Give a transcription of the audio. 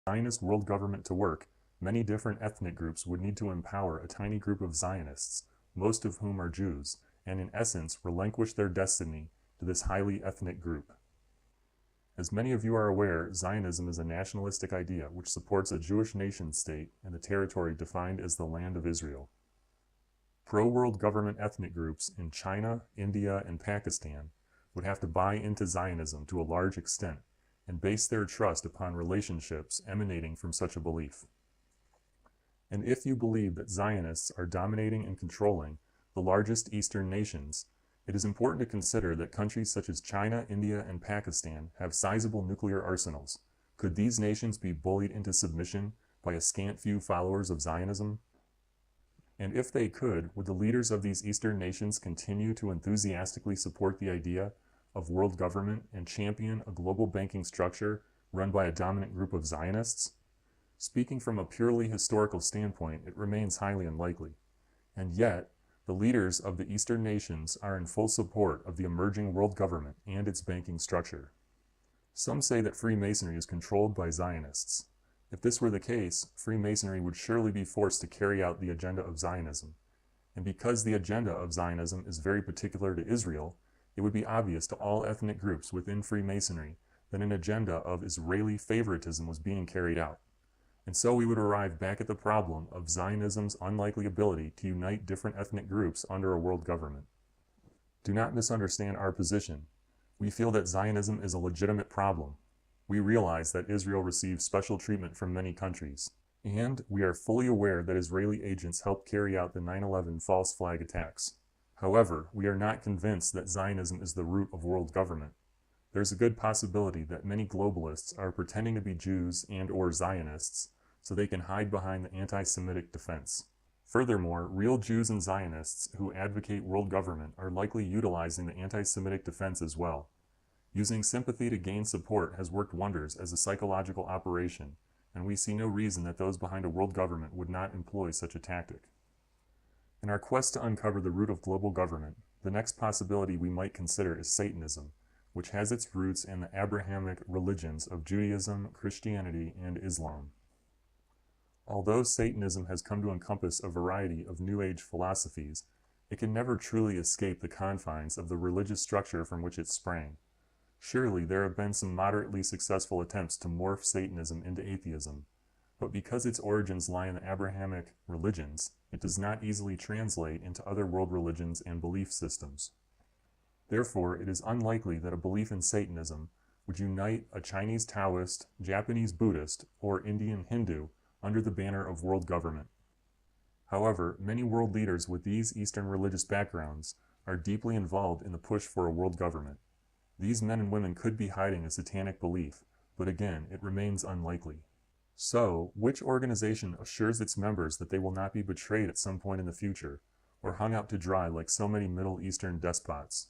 Zionist world government to work, many different ethnic groups would need to empower a tiny group of Zionists, most of whom are Jews, and in essence relinquish their destiny to this highly ethnic group. As many of you are aware, Zionism is a nationalistic idea which supports a Jewish nation-state and the territory defined as the Land of Israel. Pro-world government ethnic groups in China, India, and Pakistan would have to buy into Zionism to a large extent and base their trust upon relationships emanating from such a belief. And if you believe that Zionists are dominating and controlling the largest Eastern nations, it is important to consider that countries such as China, India, and Pakistan have sizable nuclear arsenals. Could these nations be bullied into submission by a scant few followers of Zionism? And if they could, would the leaders of these Eastern nations continue to enthusiastically support the idea of world government and champion a global banking structure run by a dominant group of Zionists? Speaking from a purely historical standpoint, it remains highly unlikely. And yet, the leaders of the Eastern nations are in full support of the emerging world government and its banking structure. Some say that Freemasonry is controlled by Zionists. If this were the case, Freemasonry would surely be forced to carry out the agenda of Zionism. And because the agenda of Zionism is very particular to Israel, it would be obvious to all ethnic groups within Freemasonry that an agenda of Israeli favoritism was being carried out. And so we would arrive back at the problem of Zionism's unlikely ability to unite different ethnic groups under a world government. Do not misunderstand our position. We feel that Zionism is a legitimate problem. We realize that Israel receives special treatment from many countries, and we are fully aware that Israeli agents helped carry out the 9/11 false flag attacks. However, we are not convinced that Zionism is the root of world government. There's a good possibility that many globalists are pretending to be Jews and/or Zionists so they can hide behind the anti-Semitic defense. Furthermore, real Jews and Zionists who advocate world government are likely utilizing the anti-Semitic defense as well. Using sympathy to gain support has worked wonders as a psychological operation, and we see no reason that those behind a world government would not employ such a tactic. In our quest to uncover the root of global government, the next possibility we might consider is Satanism, which has its roots in the Abrahamic religions of Judaism, Christianity, and Islam. Although Satanism has come to encompass a variety of New Age philosophies, it can never truly escape the confines of the religious structure from which it sprang. Surely there have been some moderately successful attempts to morph Satanism into atheism, but because its origins lie in the Abrahamic religions, it does not easily translate into other world religions and belief systems. Therefore, it is unlikely that a belief in Satanism would unite a Chinese Taoist, Japanese Buddhist, or Indian Hindu under the banner of world government. However, many world leaders with these Eastern religious backgrounds are deeply involved in the push for a world government. These men and women could be hiding a satanic belief, but again, it remains unlikely. So, which organization assures its members that they will not be betrayed at some point in the future, or hung out to dry like so many Middle Eastern despots?